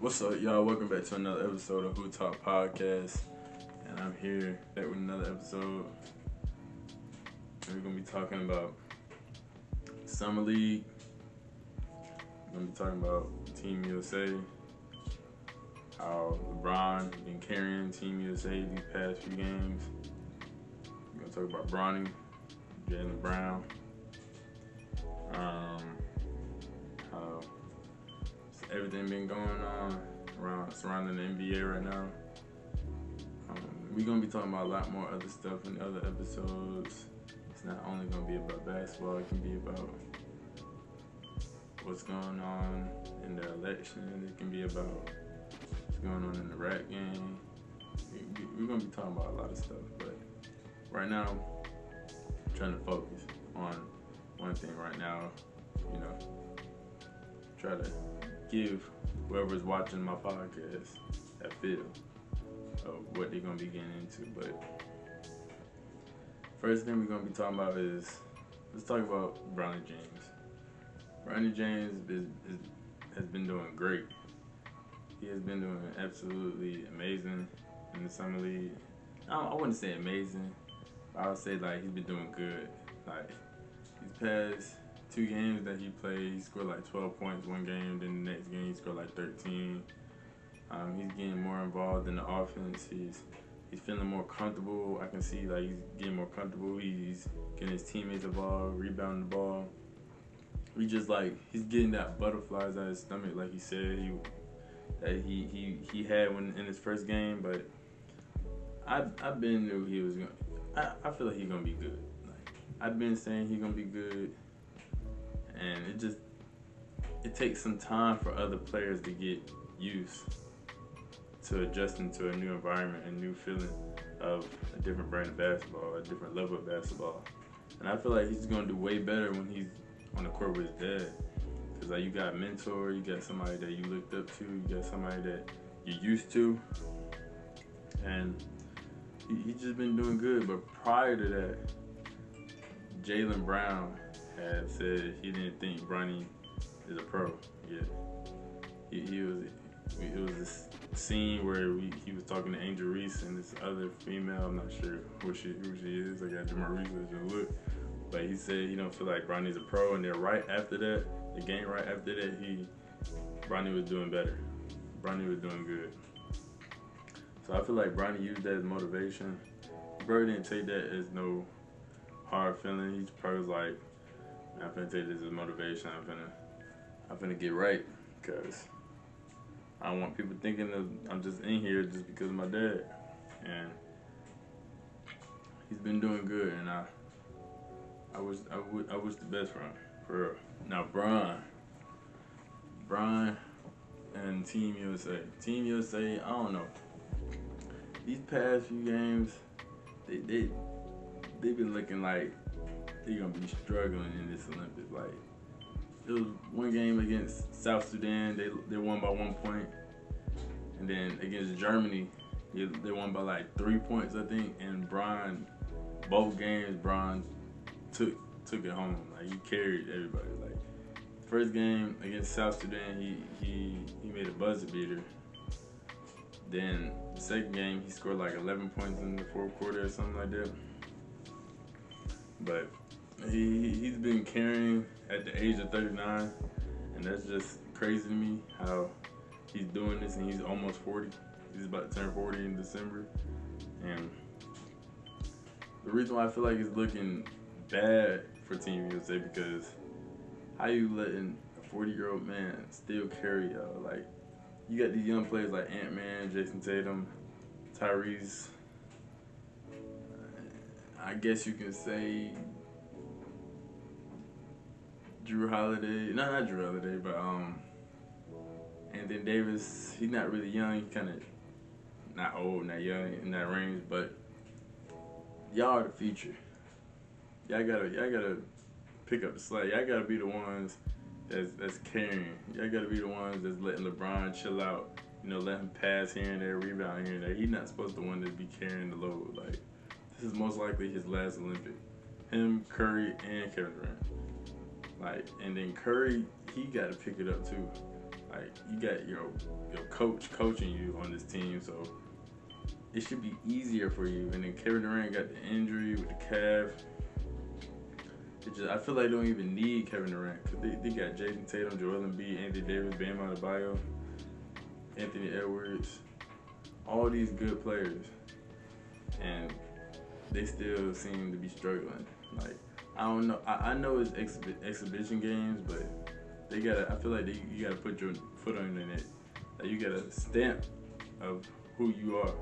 What's up, y'all? Welcome back to another episode of HoopTalk Podcast. And I'm here back with another episode. And we're going to be talking about Summer League. We're going to be talking about Team USA. How Bron been carrying Team USA these past few games. We're going to talk about Bronny, Jaylen Brown. How everything been going on surrounding the NBA right now. We're going to be talking about a lot more other stuff in other episodes. It's not only going to be about basketball, it can be about what's going on in the election. It can be about what's going on in the rap game. We're going to be talking about a lot of stuff, but right now, I'm trying to focus on one thing right now, try to give whoever's watching my podcast that feel of what they're going to be getting into. But first thing we're going to be talking about is, let's talk about Bronny James. Bronny James has been doing great. He has been doing absolutely amazing in the Summer League. I wouldn't say amazing, but I would say he's been doing good. These past 2 games that he played, he scored 12 points one game, then the next game he scored 13. He's getting more involved in the offense. He's feeling more comfortable. I can see he's getting more comfortable. He's getting his teammates involved, rebounding the ball. He's getting that butterflies out of his stomach, like he said he had when in his first game. But I've been knew he was gonna. I feel like he's gonna be good. I've been saying he's gonna be good. And it takes some time for other players to get used to adjusting to a new environment, a new feeling of a different brand of basketball, a different level of basketball. And I feel like he's going to do way better when he's on the court with his dad. Because you got a mentor, you got somebody that you looked up to, you got somebody that you're used to. And he's just been doing good. But prior to that, Jaylen Brown had said he didn't think Bronny is a pro yet. It was this scene where he was talking to Angel Reese and this other female. I'm not sure who she is. I got to do my research and look. But he said he don't feel like Bronny's a pro. And then right after that, the game right after that, Bronny was doing better. Bronny was doing good. So I feel like Bronny used that as motivation. Bro didn't take that as no hard feeling. He's probably was I'm finna take this as motivation. I'm finna get right, because I don't want people thinking that I'm just in here just because of my dad. And he's been doing good, and I wish the best for him, for real. Now Bron and Team USA. Team USA, I don't know. These past few games, they've been looking like they're gonna be struggling in this Olympics. It was one game against South Sudan, they won by 1 point, and then against Germany, they won by 3 points, I think. And both games, Bron took it home. He carried everybody. First game against South Sudan, he made a buzzer beater. Then the second game, he scored 11 points in the fourth quarter or something like that. But he's been carrying at the age of 39, and that's just crazy to me how he's doing this, and he's almost 40. He's about to turn 40 in December. And the reason why I feel like it's looking bad for Team USA, because how you letting a 40-year-old man still carry y'all? You got these young players like Ant-Man, Jason Tatum, Tyrese. I guess you can say Drew Holiday. No, not Drew Holiday, but Anthony Davis. He's not really young. He's kind of not old, not young in that range. But y'all are the future. Y'all gotta pick up the slack. Y'all gotta be the ones that's carrying. Y'all gotta be the ones that's letting LeBron chill out. Let him pass here and there, rebound here and there. He's not supposed to be the one to be carrying the load. This is most likely his last Olympic. Him, Curry, and Kevin Durant. And then Curry, he got to pick it up too. Like, you got your coach coaching you on this team, so it should be easier for you. And then Kevin Durant got the injury with the calf. I feel like they don't even need Kevin Durant because they got Jason Tatum, Joel Embiid, Anthony Davis, Bam Adebayo, Anthony Edwards, all these good players, and they still seem to be struggling. Like, I don't know. I know it's exhibition games, but they gotta. I feel like you gotta put your foot on it. Like, you gotta stamp of who you are.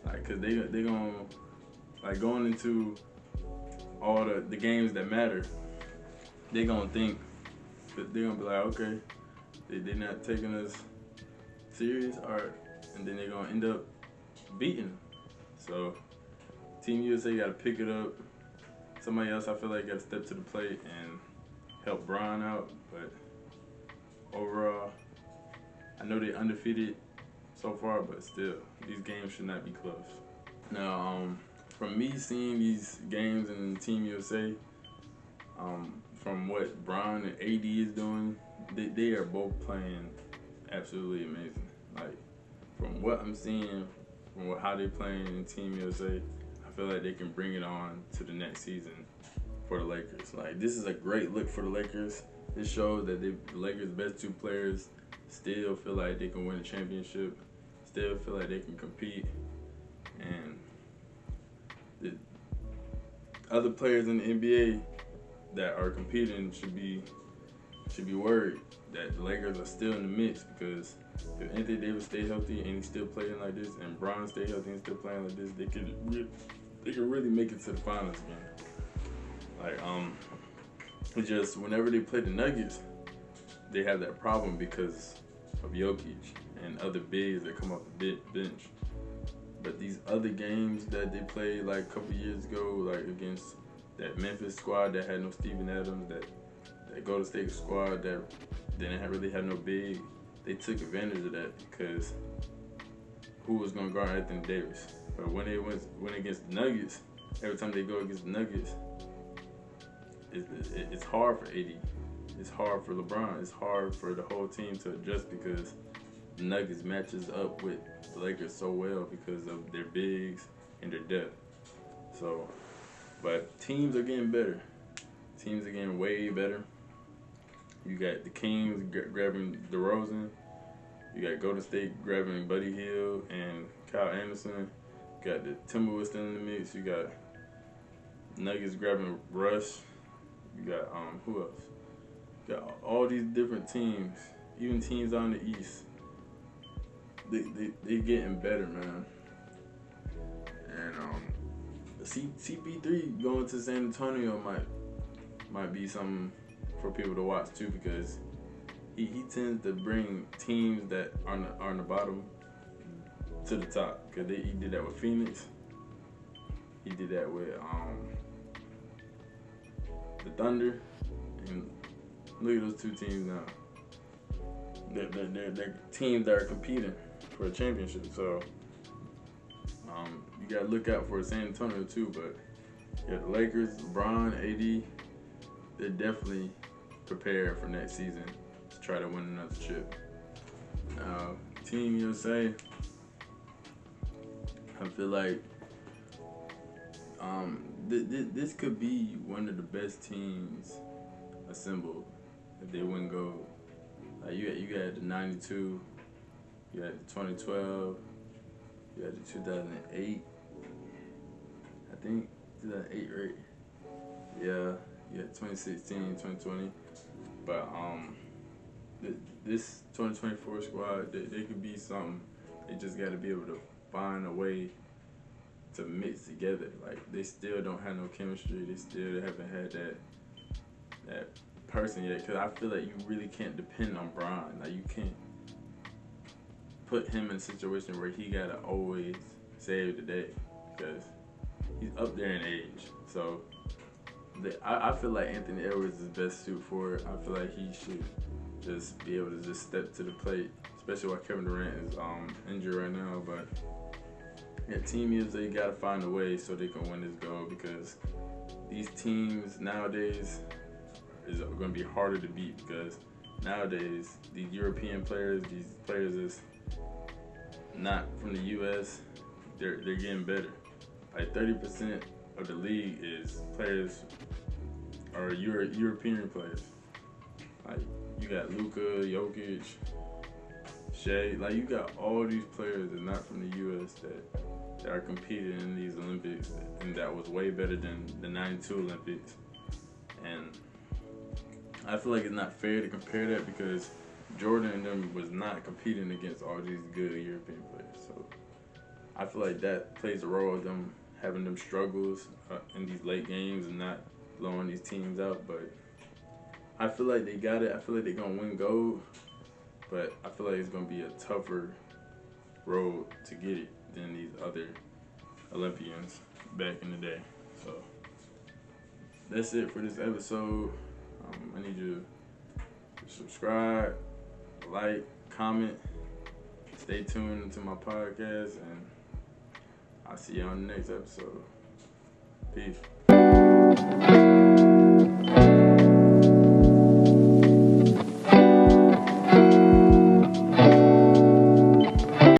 Like, cause they gonna, like, going into all the games that matter, they gonna think that they're gonna be like, okay, they're not taking us serious, and then they're gonna end up beating them. So Team USA gotta pick it up. Somebody else, I feel like, gotta step to the plate and help Bron out. But overall, I know they're undefeated so far, but still, these games should not be close. Now, from me seeing these games in Team USA, from what Bron and AD is doing, they are both playing absolutely amazing. Like, from what I'm seeing, from how they're playing in Team USA, I feel like they can bring it on to the next season for the Lakers. Like, this is a great look for the Lakers. This shows that the Lakers' best two players still feel like they can win a championship, still feel like they can compete, and the other players in the NBA that are competing should be worried that the Lakers are still in the mix, because if Anthony Davis stay healthy and he's still playing like this, and Bron stay healthy and still playing like this, they could really make it to the finals again. Like, it's just whenever they play the Nuggets, they have that problem because of Jokic and other bigs that come off the bench. But these other games that they played like a couple years ago, like against that Memphis squad that had no Steven Adams, that Golden State squad that didn't really have no big, they took advantage of that because who was going to guard Anthony Davis? But when they went against the Nuggets, every time they go against the Nuggets, it's hard for AD. It's hard for LeBron. It's hard for the whole team to adjust because the Nuggets matches up with the Lakers so well because of their bigs and their depth. So, but teams are getting better. Teams are getting way better. You got the Kings grabbing DeRozan. You got Golden State grabbing Buddy Hield and Kyle Anderson. You got the Timberwolves still in the mix. You got Nuggets grabbing Russ. You got who else? You got all these different teams, even teams on the East. They getting better, man. And CP3 going to San Antonio might be something for people to watch too, because he tends to bring teams that are on the bottom to the top. Cause he did that with Phoenix. He did that with the Thunder, and look at those two teams now. They're teams that are competing for a championship. So you gotta look out for San Antonio too. But yeah, the Lakers, LeBron, AD, they're definitely prepared for next season to try to win another chip. Team USA, I feel like this could be one of the best teams assembled if they win gold. Like, you got the 92, you had the 2012, you had the 2008, I think 2008, right? Yeah, you had 2016, 2020. But this 2024 squad, they could be something. They just got to be able to find a way to mix together. Like, they still don't have no chemistry. They still haven't had that person yet. Because I feel like you really can't depend on Bron. Like, you can't put him in a situation where he got to always save the day, because he's up there in age. So I feel like Anthony Edwards is best suited for it. I feel like he should just be able to just step to the plate, especially while Kevin Durant is injured right now. But yeah, Team USA got to find a way so they can win this gold, because these teams nowadays is going to be harder to beat, because nowadays, these European players, these players that's not from the U.S., they're getting better. Like 30% of the league is players or European players. Like you got Luka, Jokic, Shea. Like you got all these players that are not from the U.S. that are competing in these Olympics, and that was way better than the '92 Olympics. And I feel like it's not fair to compare that because Jordan and them was not competing against all these good European players. So I feel like that plays a role of them having them struggles in these late games and not blowing these teams out. But I feel like they got it. I feel like they're going to win gold. But I feel like it's going to be a tougher road to get it than these other Olympians back in the day. So that's it for this episode. I need you to subscribe, like, comment, stay tuned to my podcast, and I'll see you on the next episode. Peace.